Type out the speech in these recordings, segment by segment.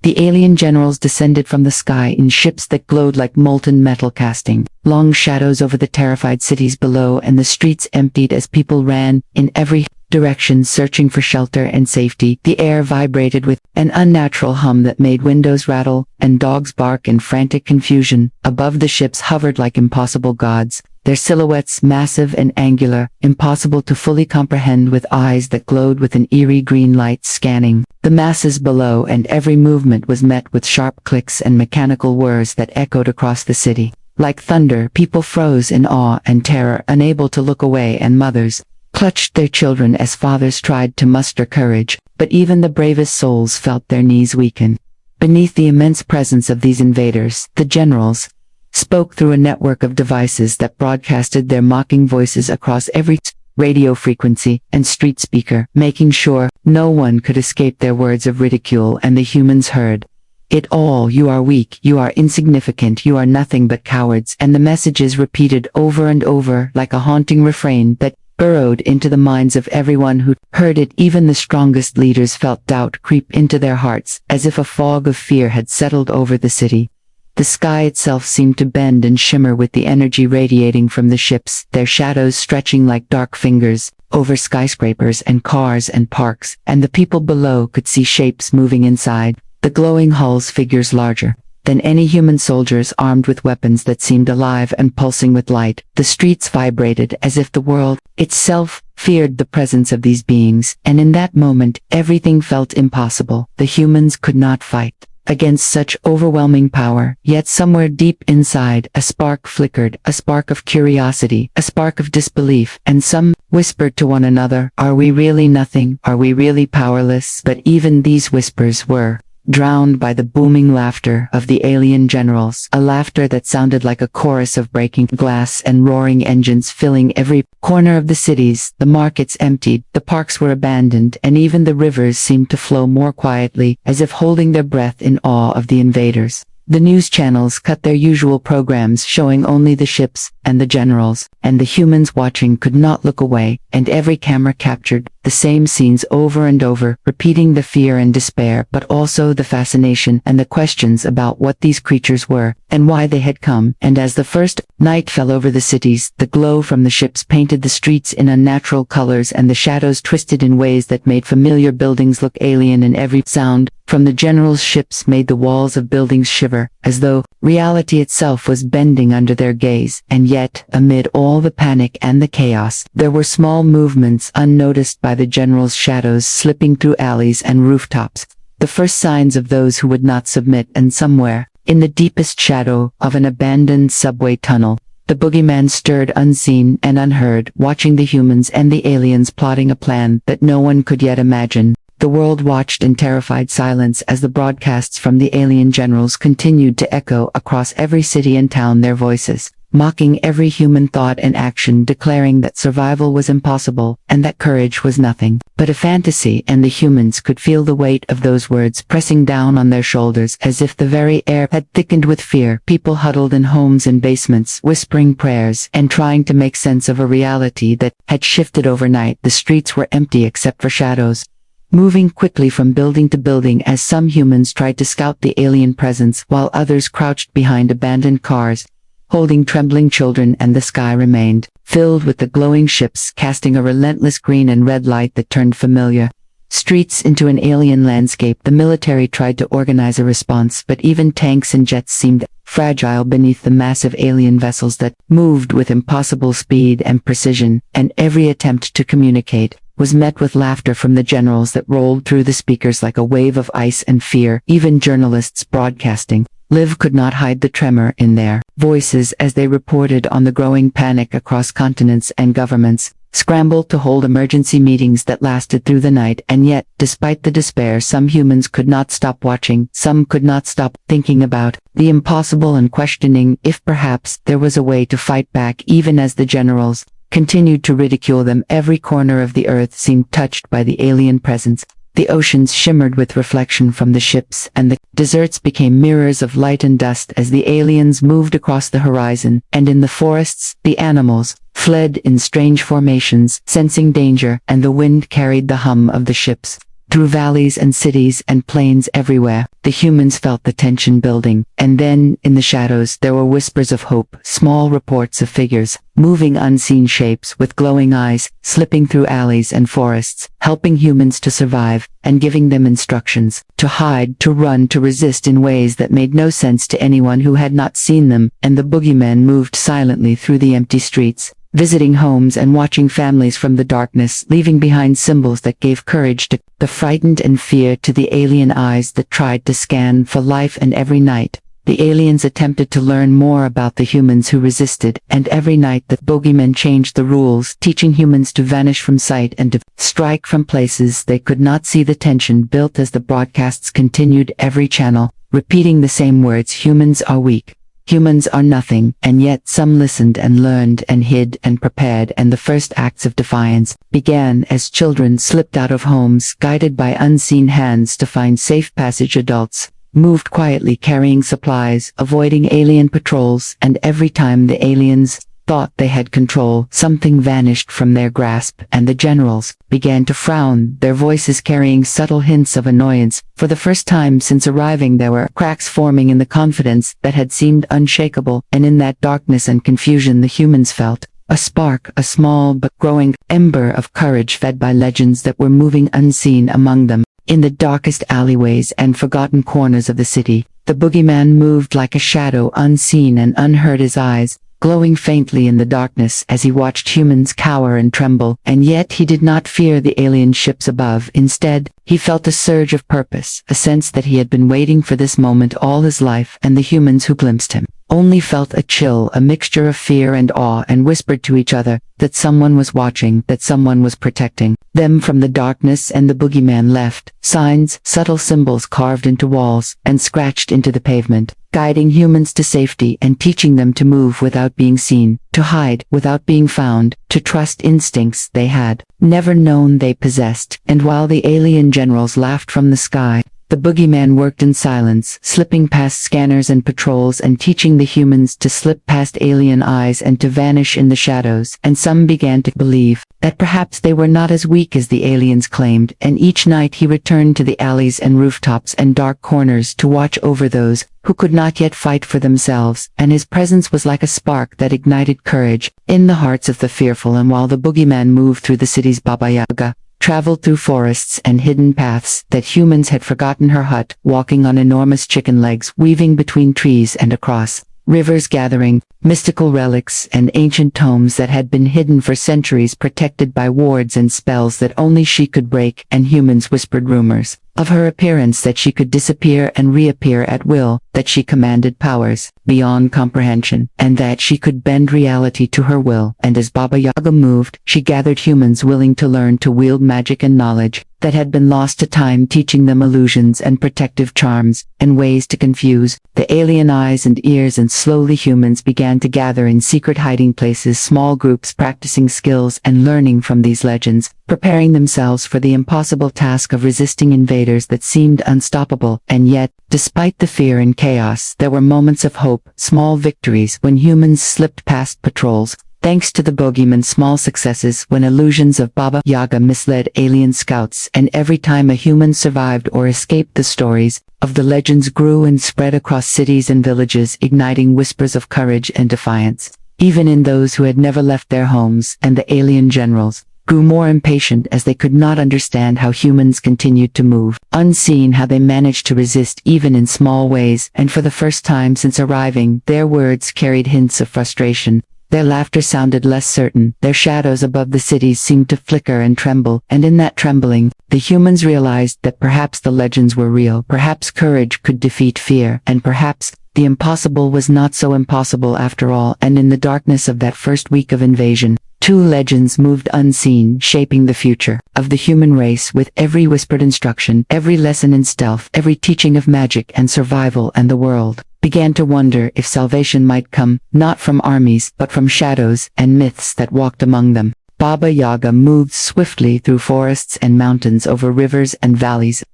The alien generals descended from the sky in ships that glowed like molten metal, casting long shadows over the terrified cities below, and the streets emptied as people ran in every direction searching for shelter and safety. The air vibrated with an unnatural hum that made windows rattle and dogs bark in frantic confusion. Above the ships hovered like impossible gods, their silhouettes massive and angular, impossible to fully comprehend, with eyes that glowed with an eerie green light scanning the masses below, and every movement was met with sharp clicks and mechanical whirs that echoed across the city. Like thunder, people froze in awe and terror, unable to look away, and mothers clutched their children as fathers tried to muster courage, but even the bravest souls felt their knees weaken. Beneath the immense presence of these invaders, the generals spoke through a network of devices that broadcasted their mocking voices across every radio frequency and street speaker, making sure no one could escape their words of ridicule, and the humans heard it all. "You are weak, you are insignificant, you are nothing but cowards," and the messages repeated over and over like a haunting refrain that burrowed into the minds of everyone who heard it. Even the strongest leaders felt doubt creep into their hearts, as if a fog of fear had settled over the city. The sky itself seemed to bend and shimmer with the energy radiating from the ships, their shadows stretching like dark fingers over skyscrapers and cars and parks, and the people below could see shapes moving inside, the glowing hulls figures larger than any human soldiers, armed with weapons that seemed alive and pulsing with light. The streets vibrated as if the world itself feared the presence of these beings, and in that moment, everything felt impossible. The humans could not fight against such overwhelming power, yet somewhere deep inside, a spark flickered, a spark of curiosity, a spark of disbelief, and some whispered to one another, "Are we really nothing? Are we really powerless?" But even these whispers were drowned by the booming laughter of the alien generals, a laughter that sounded like a chorus of breaking glass and roaring engines filling every corner of the cities. The markets emptied, the parks were abandoned, and even the rivers seemed to flow more quietly, as if holding their breath in awe of the invaders. The news channels cut their usual programs, showing only the ships and the generals, and the humans watching could not look away, and every camera captured the same scenes over and over, repeating the fear and despair, but also the fascination and the questions about what these creatures were, and why they had come. And as the first night fell over the cities, the glow from the ships painted the streets in unnatural colors, and the shadows twisted in ways that made familiar buildings look alien, and every sound from the generals' ships made the walls of buildings shiver, as though reality itself was bending under their gaze. And yet, amid all the panic and the chaos, there were small movements unnoticed by the generals' shadows slipping through alleys and rooftops, the first signs of those who would not submit. And somewhere, in the deepest shadow of an abandoned subway tunnel, the Boogeyman stirred unseen and unheard, watching the humans and the aliens plotting a plan that no one could yet imagine. The world watched in terrified silence as the broadcasts from the alien generals continued to echo across every city and town, their voices mocking every human thought and action, declaring that survival was impossible and that courage was nothing but a fantasy. And the humans could feel the weight of those words pressing down on their shoulders, as if the very air had thickened with fear. People huddled in homes and basements, whispering prayers and trying to make sense of a reality that had shifted overnight. The streets were empty except for shadows, moving quickly from building to building as some humans tried to scout the alien presence, while others crouched behind abandoned cars, holding trembling children. And the sky remained filled with the glowing ships, casting a relentless green and red light that turned familiar streets into an alien landscape. The military tried to organize a response, but even tanks and jets seemed fragile beneath the massive alien vessels that moved with impossible speed and precision, and every attempt to communicate was met with laughter from the generals that rolled through the speakers like a wave of ice and fear. Even journalists broadcasting live could not hide the tremor in their voices as they reported on the growing panic across continents, and governments scrambled to hold emergency meetings that lasted through the night. And yet, despite the despair, some humans could not stop watching, some could not stop thinking about the impossible and questioning if perhaps there was a way to fight back. Even as the generals continued to ridicule them, every corner of the earth seemed touched by the alien presence. The oceans shimmered with reflection from the ships, and the deserts became mirrors of light and dust as the aliens moved across the horizon. And in the forests, the animals fled in strange formations, sensing danger, and the wind carried the hum of the ships through valleys and cities and plains everywhere. The humans felt the tension building, and then, in the shadows, there were whispers of hope, small reports of figures, moving unseen shapes with glowing eyes, slipping through alleys and forests, helping humans to survive, and giving them instructions, to hide, to run, to resist in ways that made no sense to anyone who had not seen them. And the boogeyman moved silently through the empty streets, visiting homes and watching families from the darkness, leaving behind symbols that gave courage to the frightened and fear to the alien eyes that tried to scan for life. And every night, the aliens attempted to learn more about the humans who resisted, and every night the boogeymen changed the rules, teaching humans to vanish from sight and to strike from places they could not see. The tension built as the broadcasts continued, every channel repeating the same words: humans are weak. Humans are nothing. And yet some listened and learned and hid and prepared, and the first acts of defiance began as children slipped out of homes, guided by unseen hands to find safe passage. Adults moved quietly, carrying supplies, avoiding alien patrols, and every time the aliens thought they had control, something vanished from their grasp, and the generals began to frown, their voices carrying subtle hints of annoyance. For the first time since arriving, there were cracks forming in the confidence that had seemed unshakable, and in that darkness and confusion the humans felt a spark, a small but growing ember of courage fed by legends that were moving unseen among them. In the darkest alleyways and forgotten corners of the city, the boogeyman moved like a shadow, unseen and unheard, his eyes glowing faintly in the darkness as he watched humans cower and tremble. And yet he did not fear the alien ships above. Instead, he felt a surge of purpose, a sense that he had been waiting for this moment all his life, and the humans who glimpsed him only felt a chill, a mixture of fear and awe, and whispered to each other that someone was watching, that someone was protecting them from the darkness. And the boogeyman left signs, subtle symbols carved into walls and scratched into the pavement, guiding humans to safety and teaching them to move without being seen, to hide without being found, to trust instincts they had never known they possessed. And while the alien generals laughed from the sky, the boogeyman worked in silence, slipping past scanners and patrols and teaching the humans to slip past alien eyes and to vanish in the shadows. And some began to believe that perhaps they were not as weak as the aliens claimed, and each night he returned to the alleys and rooftops and dark corners to watch over those who could not yet fight for themselves, and his presence was like a spark that ignited courage in the hearts of the fearful. And while the boogeyman moved through the cities, Baba Yaga traveled through forests and hidden paths that humans had forgotten. Her hut, walking on enormous chicken legs, weaving between trees and across rivers, gathering mystical relics and ancient tomes that had been hidden for centuries, protected by wards and spells that only she could break. And humans whispered rumors of her appearance, that she could disappear and reappear at will, that she commanded powers beyond comprehension, and that she could bend reality to her will. And as Baba Yaga moved, she gathered humans willing to learn to wield magic and knowledge that had been lost to time, teaching them illusions and protective charms and ways to confuse the alien eyes and ears. And slowly humans began to gather in secret hiding places, small groups practicing skills and learning from these legends, preparing themselves for the impossible task of resisting invaders that seemed unstoppable. And yet, despite the fear and chaos, there were moments of hope, small victories when humans slipped past patrols, thanks to the boogeyman's small successes, when illusions of Baba Yaga misled alien scouts, and every time a human survived or escaped, the stories of the legends grew and spread across cities and villages, igniting whispers of courage and defiance, even in those who had never left their homes. And the alien generals grew more impatient as they could not understand how humans continued to move unseen, how they managed to resist even in small ways. And for the first time since arriving, their words carried hints of frustration. Their laughter sounded less certain, their shadows above the cities seemed to flicker and tremble, and in that trembling, the humans realized that perhaps the legends were real, perhaps courage could defeat fear, and perhaps the impossible was not so impossible after all. And in the darkness of that first week of invasion, two legends moved unseen, shaping the future of the human race with every whispered instruction, every lesson in stealth, every teaching of magic and survival. And the world began to wonder if salvation might come, not from armies, but from shadows and myths that walked among them. Baba Yaga moved swiftly through forests and mountains, over rivers and valleys,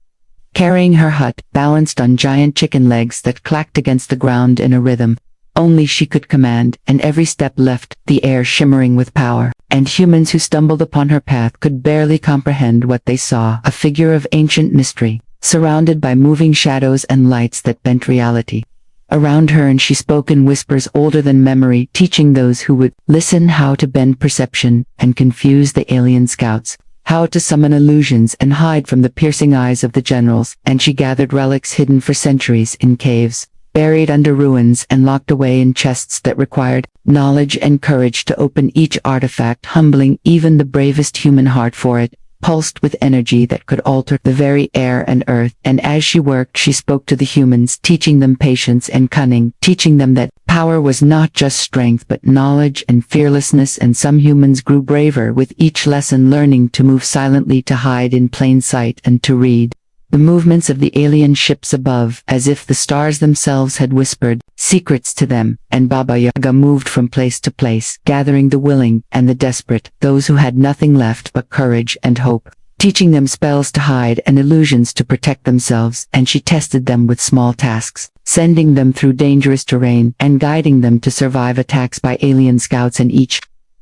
carrying her hut, balanced on giant chicken legs that clacked against the ground in a rhythm only she could command, and every step left the air shimmering with power. and humans who stumbled upon her path could barely comprehend what they saw, a figure of ancient mystery, surrounded by moving shadows and lights that bent reality around her, and she spoke in whispers older than memory, teaching those who would listen how to bend perception and confuse the alien scouts, how to summon illusions and hide from the piercing eyes of the generals. And she gathered relics hidden for centuries in caves, buried under ruins and locked away in chests that required knowledge and courage to open each artifact, humbling even the bravest human heart, for it pulsed with energy that could alter the very air and earth. And as she worked, she spoke to the humans, teaching them patience and cunning, teaching them that power was not just strength but knowledge and fearlessness. And some humans grew braver with each lesson, learning to move silently, to hide in plain sight, and to read the movements of the alien ships above, as if the stars themselves had whispered secrets to them. And Baba Yaga moved from place to place, gathering the willing and the desperate, those who had nothing left but courage and hope, teaching them spells to hide and illusions to protect themselves. And she tested them with small tasks, sending them through dangerous terrain and guiding them to survive attacks by alien scouts. And each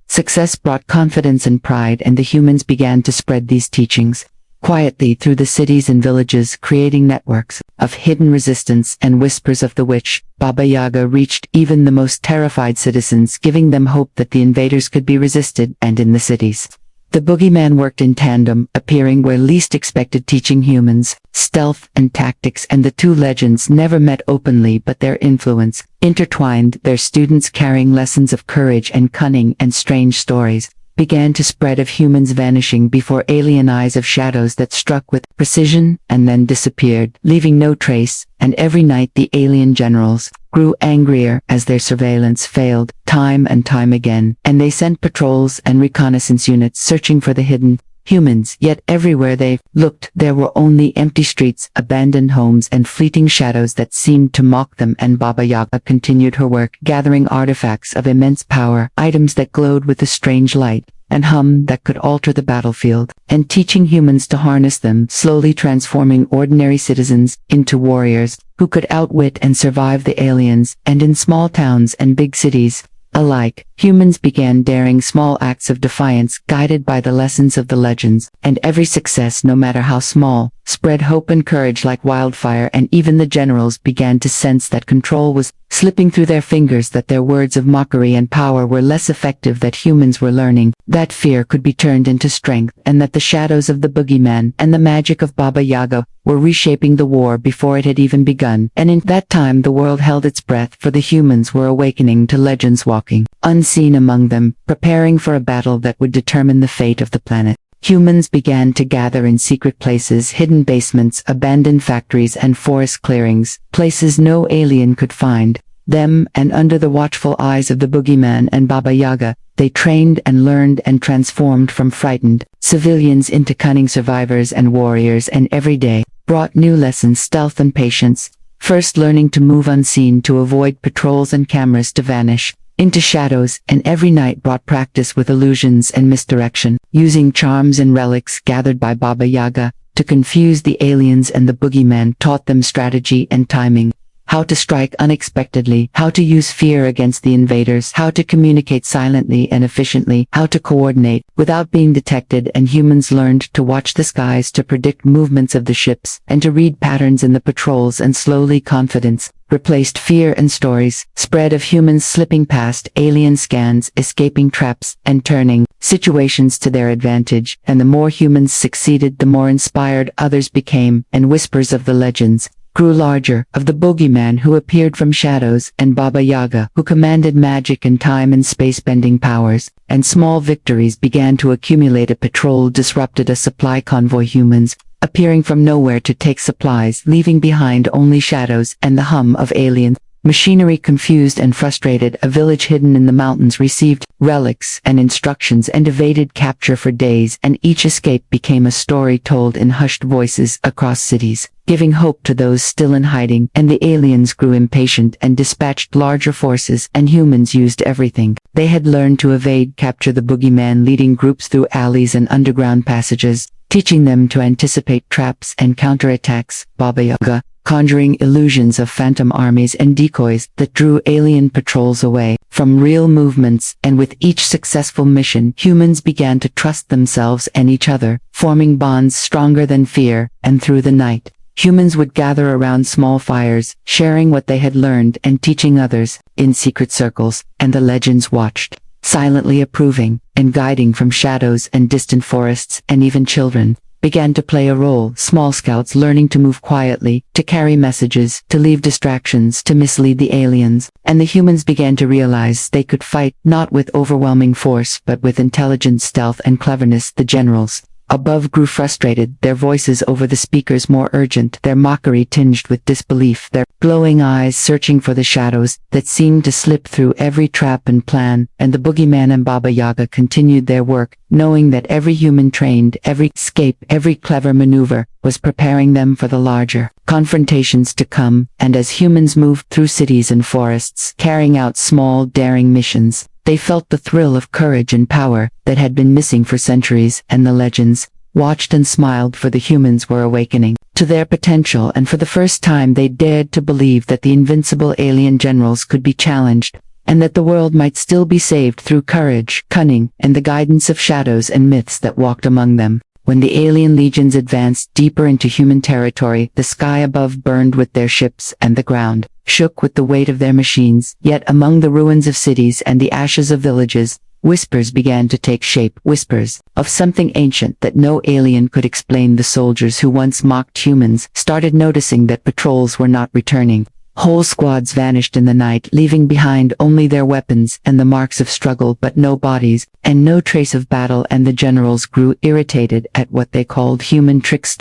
success brought confidence and pride, and the humans began to spread these teachings quietly through the cities and villages, creating networks of hidden resistance and whispers of the witch. Baba Yaga reached even the most terrified citizens, giving them hope that the invaders could be resisted. And in the cities, the Boogeyman worked in tandem, appearing where least expected, teaching humans stealth and tactics. And the two legends never met openly, but their influence intertwined, their students carrying lessons of courage and cunning, and strange stories began to spread of humans vanishing before alien eyes, of shadows that struck with precision and then disappeared, leaving no trace. And every night the alien generals grew angrier as their surveillance failed time and time again, and they sent patrols and reconnaissance units searching for the hidden humans. Yet everywhere they looked, there were only empty streets, abandoned homes, and fleeting shadows that seemed to mock them. And Baba Yaga continued her work, gathering artifacts of immense power, items that glowed with a strange light and hum that could alter the battlefield, and teaching humans to harness them, slowly transforming ordinary citizens into warriors who could outwit and survive the aliens. And in small towns and big cities alike, humans began daring small acts of defiance, guided by the lessons of the legends. And every success, no matter how small, spread hope and courage like wildfire. And even the generals began to sense that control was slipping through their fingers, that their words of mockery and power were less effective, that humans were learning that fear could be turned into strength, and that the shadows of the Boogeyman and the magic of Baba Yaga were reshaping the war before it had even begun. And in that time the world held its breath, for the humans were awakening to legends, walking unseen among them, preparing for a battle that would determine the fate of the planet. Humans began to gather in secret places, hidden basements, abandoned factories, and forest clearings, places no alien could find them. And under the watchful eyes of the Boogeyman and Baba Yaga, they trained and learned and transformed from frightened civilians into cunning survivors and warriors. And every day brought new lessons, stealth and patience, first learning to move unseen, to avoid patrols and cameras, to vanish into shadows. And every night brought practice with illusions and misdirection, using charms and relics gathered by Baba Yaga to confuse the aliens. And the Boogeyman taught them strategy and timing, how to strike unexpectedly, how to use fear against the invaders, how to communicate silently and efficiently, how to coordinate without being detected. And humans learned to watch the skies, to predict movements of the ships, and to read patterns in the patrols. And slowly confidence replaced fear, and stories spread of humans slipping past alien scans, escaping traps, and turning situations to their advantage. And the more humans succeeded, the more inspired others became. And whispers of the legends grew larger, of the Boogeyman who appeared from shadows, and Baba Yaga who commanded magic and time and space-bending powers. And small victories began to accumulate. A patrol disrupted a supply convoy, humans appearing from nowhere to take supplies, leaving behind only shadows and the hum of alien machinery. Confused and frustrated, a village hidden in the mountains received relics and instructions and evaded capture for days. And each escape became a story told in hushed voices across cities, giving hope to those still in hiding. And the aliens grew impatient and dispatched larger forces, and humans used everything they had learned to evade capture. The Boogeyman leading groups through alleys and underground passages, teaching them to anticipate traps and counterattacks. Baba Yaga conjuring illusions of phantom armies and decoys that drew alien patrols away from real movements, and with each successful mission, humans began to trust themselves and each other, forming bonds stronger than fear, and through the night, humans would gather around small fires, sharing what they had learned and teaching others, in secret circles, and the legends watched, silently approving, and guiding from shadows and distant forests, and even children began to play a role, small scouts learning to move quietly, to carry messages, to leave distractions, to mislead the aliens, and the humans began to realize they could fight not with overwhelming force but with intelligence, stealth, and cleverness. The generals above grew frustrated, their voices over the speakers more urgent, their mockery tinged with disbelief, their glowing eyes searching for the shadows that seemed to slip through every trap and plan, and the Boogeyman and Baba Yaga continued their work, knowing that every human trained, every escape, every clever maneuver, was preparing them for the larger confrontations to come. And as humans moved through cities and forests, carrying out small, daring missions, they felt the thrill of courage and power that had been missing for centuries, and the legends watched and smiled, for the humans were awakening to their potential, and for the first time they dared to believe that the invincible alien generals could be challenged, and that the world might still be saved through courage, cunning, and the guidance of shadows and myths that walked among them. When the alien legions advanced deeper into human territory, the sky above burned with their ships, and the ground shook with the weight of their machines. Yet among the ruins of cities and the ashes of villages, whispers began to take shape, whispers of something ancient that no alien could explain. The soldiers who once mocked humans started noticing that patrols were not returning. Whole squads vanished in the night, leaving behind only their weapons and the marks of struggle, but no bodies, and no trace of battle, and the generals grew irritated at what they called human tricks.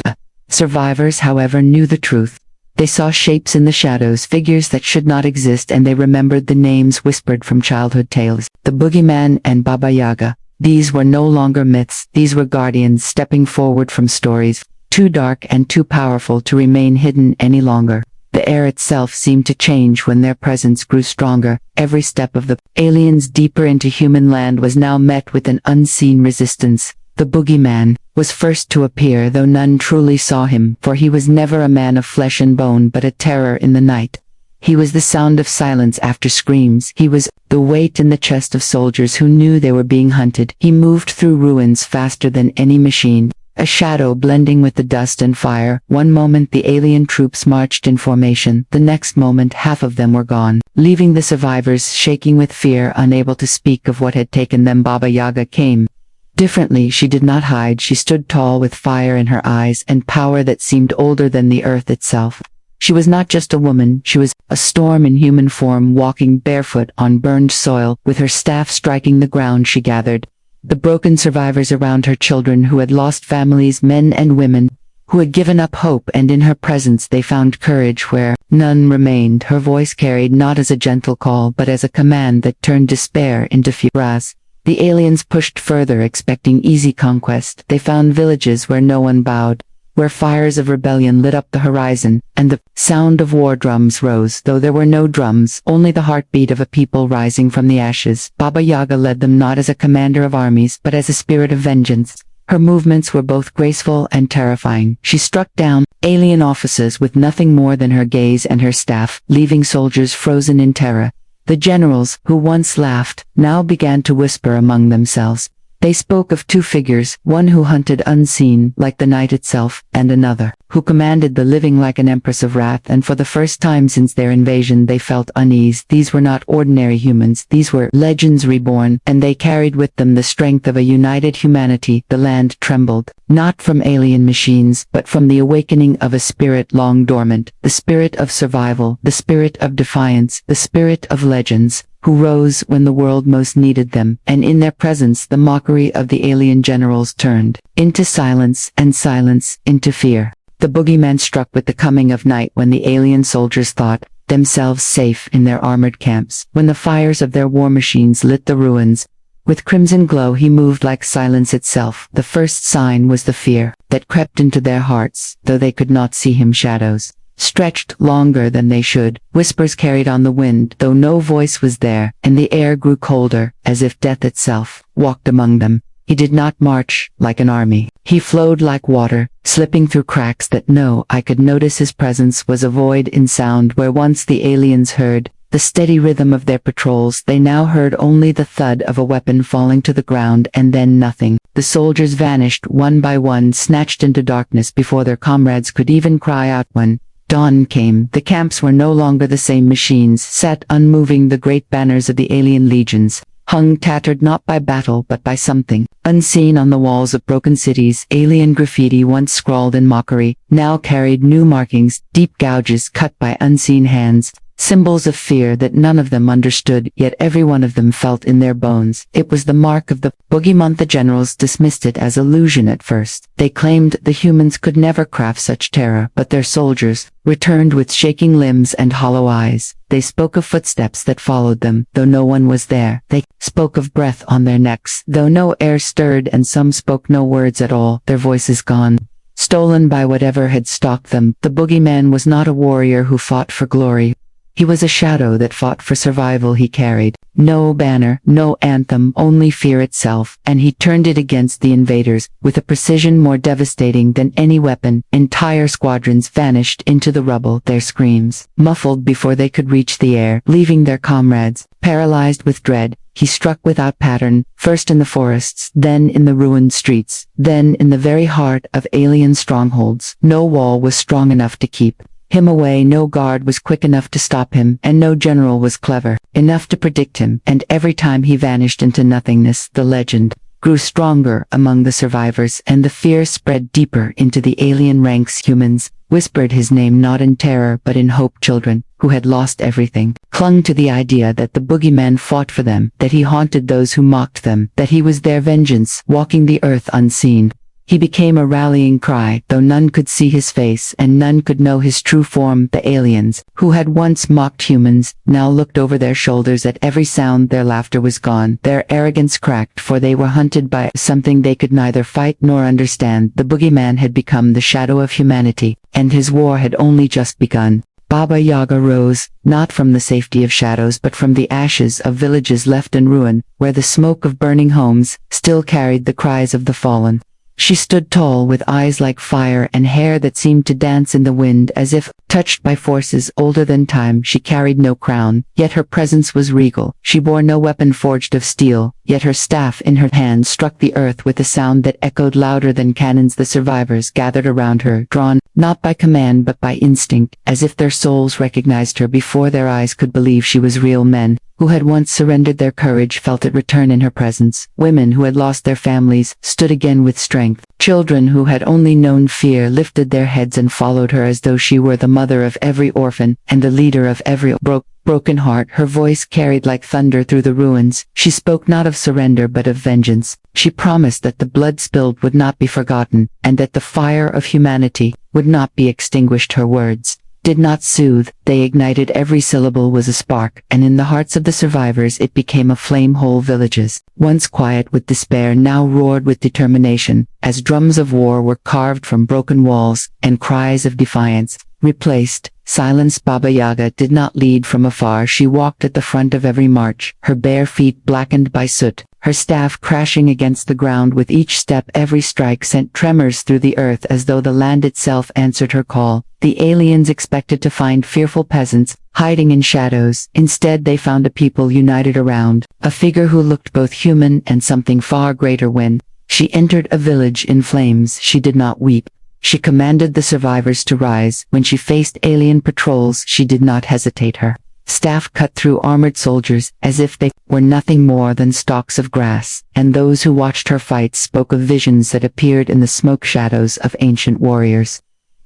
Survivors, however, knew the truth. They saw shapes in the shadows, figures that should not exist, and they remembered the names whispered from childhood tales. The Boogeyman and Baba Yaga. These were no longer myths, these were guardians stepping forward from stories too dark and too powerful to remain hidden any longer. The air itself seemed to change when their presence grew stronger. Every step of the aliens deeper into human land was now met with an unseen resistance. The Boogeyman was first to appear, though none truly saw him, for he was never a man of flesh and bone but a terror in the night. He was the sound of silence after screams. He was the weight in the chest of soldiers who knew they were being hunted. He moved through ruins faster than any machine, a shadow blending with the dust and fire. One moment the alien troops marched in formation, the next moment half of them were gone, leaving the survivors shaking with fear, unable to speak of what had taken them. Baba Yaga came. Differently, she did not hide. She stood tall with fire in her eyes and power that seemed older than the earth itself. She was not just a woman, she was a storm in human form, walking barefoot on burned soil, with her staff striking the ground. She gathered the broken survivors around her, children who had lost families, men and women who had given up hope, and in her presence they found courage where none remained. Her voice carried not as a gentle call but as a command that turned despair into fury. The aliens pushed further, expecting easy conquest. They found villages where no one bowed, where fires of rebellion lit up the horizon, and the sound of war drums rose, though there were no drums, only the heartbeat of a people rising from the ashes. Baba Yaga led them not as a commander of armies, but as a spirit of vengeance. Her movements were both graceful and terrifying. She struck down alien officers with nothing more than her gaze and her staff, leaving soldiers frozen in terror. The generals, who once laughed, now began to whisper among themselves. They spoke of two figures, one who hunted unseen, like the night itself, and another who commanded the living like an empress of wrath. And for the first time since their invasion they felt unease. These were not ordinary humans, these were legends reborn, and they carried with them the strength of a united humanity. The land trembled, not from alien machines, but from the awakening of a spirit long dormant, the spirit of survival, the spirit of defiance, the spirit of legends, who rose when the world most needed them, and in their presence the mockery of the alien generals turned into silence, and silence into fear. The Boogeyman struck with the coming of night when the alien soldiers thought themselves safe in their armored camps. When the fires of their war machines lit the ruins with crimson glow, he moved like silence itself. The first sign was the fear that crept into their hearts, though they could not see him. Shadows stretched longer than they should. Whispers carried on the wind, though no voice was there, and the air grew colder, as if death itself walked among them. He did not march like an army. He flowed like water, slipping through cracks that no eye could notice. His presence was a void in sound where once the aliens heard the steady rhythm of their patrols. They now heard only the thud of a weapon falling to the ground, and then nothing. The soldiers vanished one by one, snatched into darkness before their comrades could even cry out. When dawn came, the camps were no longer the same. Machines sat unmoving. The great banners of the alien legions hung tattered not by battle but by something unseen on the walls of broken cities. Alien graffiti, once scrawled in mockery, now carried new markings, deep gouges cut by unseen hands, symbols of fear that none of them understood, yet every one of them felt in their bones. It was the mark of the Boogeyman. The generals dismissed it as illusion at first. They claimed the humans could never craft such terror, but their soldiers returned with shaking limbs and hollow eyes. They spoke of footsteps that followed them, though no one was there. They spoke of breath on their necks, though no air stirred, and some spoke no words at all, their voices gone, stolen by whatever had stalked them. The Boogeyman was not a warrior who fought for glory. He was a shadow that fought for survival. He carried no banner, no anthem, only fear itself, and he turned it against the invaders with a precision more devastating than any weapon. Entire squadrons vanished into the rubble, their screams muffled before they could reach the air, leaving their comrades paralyzed with dread. He struck without pattern, first in the forests, then in the ruined streets, then in the very heart of alien strongholds. No wall was strong enough to keep him away, no guard was quick enough to stop him, and no general was clever enough to predict him. And every time he vanished into nothingness, the legend grew stronger among the survivors, and the fear spread deeper into the alien ranks. Humans whispered his name not in terror but in hope. Children, who had lost everything, clung to the idea that the Boogeyman fought for them, that he haunted those who mocked them, that he was their vengeance, walking the earth unseen. He became a rallying cry, though none could see his face and none could know his true form. The aliens, who had once mocked humans, now looked over their shoulders at every sound. Their laughter was gone, their arrogance cracked, for they were hunted by something they could neither fight nor understand. The Boogeyman had become the shadow of humanity, and his war had only just begun. Baba Yaga rose, not from the safety of shadows but from the ashes of villages left in ruin, where the smoke of burning homes still carried the cries of the fallen. She stood tall, with eyes like fire and hair that seemed to dance in the wind as if touched by forces older than time. She carried no crown, yet her presence was regal. She bore no weapon forged of steel, yet her staff in her hand struck the earth with a sound that echoed louder than cannons. The survivors gathered around her, drawn not by command but by instinct, as if their souls recognized her before their eyes could believe she was real. Men who had once surrendered their courage felt it return in her presence. Women who had lost their families stood again with strength. Children who had only known fear lifted their heads and followed her as though she were the mother of every orphan and the leader of every broken heart. Her voice carried like thunder through the ruins. She spoke not of surrender but of vengeance. She promised that the blood spilled would not be forgotten, and that the fire of humanity would not be extinguished. Her words did not soothe, they ignited. Every syllable was a spark, and in the hearts of the survivors it became a flame. Whole villages, once quiet with despair, now roared with determination, as drums of war were carved from broken walls, and cries of defiance replaced silence. Baba Yaga did not lead from afar. She walked at the front of every march, her bare feet blackened by soot, her staff crashing against the ground with each step. Every strike sent tremors through the earth as though the land itself answered her call. The aliens expected to find fearful peasants hiding in shadows. Instead they found a people united around a figure who looked both human and something far greater. When she entered a village in flames, she did not weep. She commanded the survivors to rise. When she faced alien patrols, she did not hesitate. Her staff cut through armored soldiers as if they were nothing more than stalks of grass, and those who watched her fight spoke of visions that appeared in the smoke shadows of ancient warriors.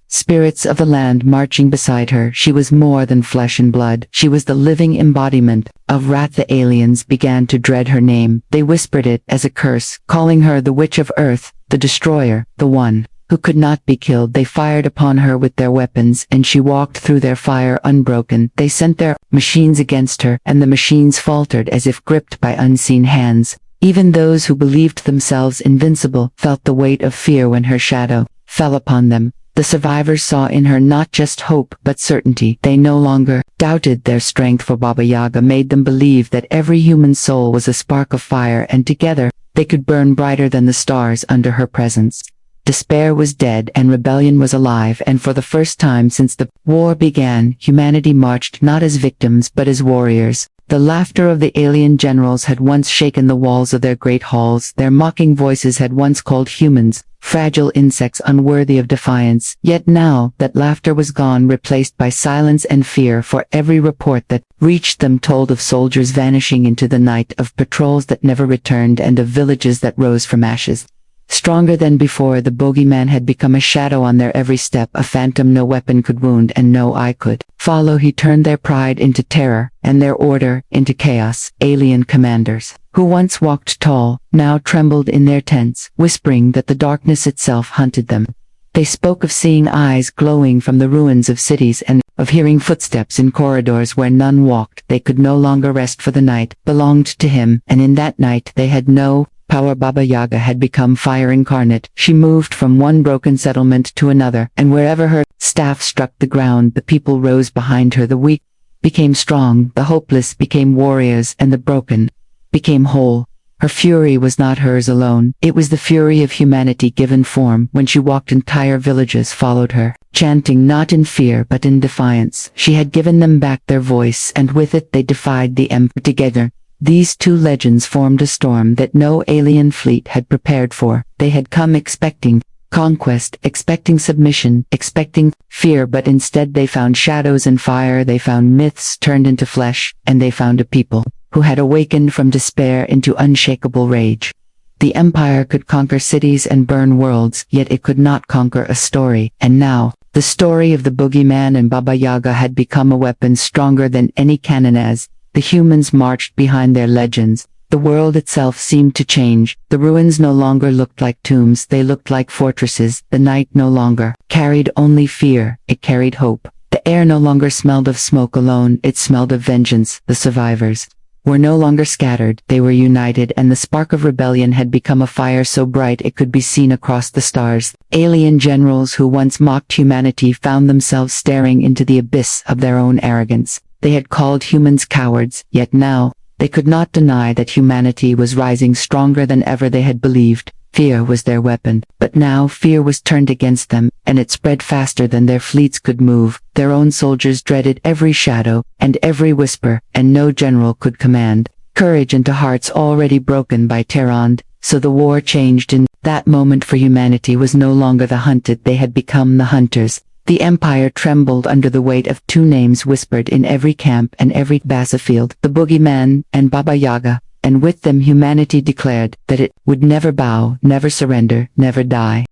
Spirits of the land marching beside her. She was more than flesh and blood. She was the living embodiment of wrath. The aliens began to dread her name. They whispered it as a curse, calling her the Witch of Earth, the Destroyer, the one who could not be killed. They fired upon her with their weapons, and she walked through their fire unbroken. They sent their machines against her, and the machines faltered as if gripped by unseen hands. Even those who believed themselves invincible felt the weight of fear when her shadow fell upon them. The survivors saw in her not just hope but certainty. They no longer doubted their strength, for Baba Yaga made them believe that every human soul was a spark of fire, and together They could burn brighter than the stars under her presence. Despair was dead and rebellion was alive, and for the first time since the war began, humanity marched not as victims but as warriors. The laughter of the alien generals had once shaken the walls of their great halls, their mocking voices had once called humans fragile insects unworthy of defiance, yet now that laughter was gone, replaced by silence and fear, for every report that reached them told of soldiers vanishing into the night, of patrols that never returned, and of villages that rose from ashes. Stronger than before, the Boogeyman had become a shadow on their every step, a phantom no weapon could wound and no eye could follow. He turned their pride into terror, and their order into chaos. Alien commanders, who once walked tall, now trembled in their tents, whispering that the darkness itself hunted them. They spoke of seeing eyes glowing from the ruins of cities, and of hearing footsteps in corridors where none walked. They could no longer rest, for the night belonged to him, and in that night they had no power. Baba Yaga had become fire incarnate. She moved from one broken settlement to another, and wherever her staff struck the ground, the people rose behind her. The weak became strong, the hopeless became warriors, and the broken became whole. Her fury was not hers alone. It was the fury of humanity given form. When she walked, entire villages followed her, chanting not in fear but in defiance. She had given them back their voice, and with it they defied the empire. Together, these two legends formed a storm that no alien fleet had prepared for. They had come expecting conquest, expecting submission, expecting fear, but instead they found shadows and fire. They found myths turned into flesh, and they found a people who had awakened from despair into unshakable rage. The empire could conquer cities and burn worlds, yet it could not conquer a story. And now, the story of the Boogeyman and Baba Yaga had become a weapon stronger than any cannon. As the humans marched behind their legends, the world itself seemed to change. The ruins no longer looked like tombs, they looked like fortresses. The night no longer carried only fear, it carried hope. The air no longer smelled of smoke alone, it smelled of vengeance. The survivors were no longer scattered, they were united, and the spark of rebellion had become a fire so bright it could be seen across the stars. Alien generals who once mocked humanity found themselves staring into the abyss of their own arrogance. They had called humans cowards, yet now, they could not deny that humanity was rising stronger than ever. They had believed fear was their weapon, but now fear was turned against them, and it spread faster than their fleets could move. Their own soldiers dreaded every shadow, and every whisper, and no general could command courage into hearts already broken by terror. So the war changed. In that moment, for humanity was no longer the hunted, they had become the hunters. The empire trembled under the weight of two names whispered in every camp and every battlefield: the Boogeyman and Baba Yaga, and with them humanity declared that it would never bow, never surrender, never die.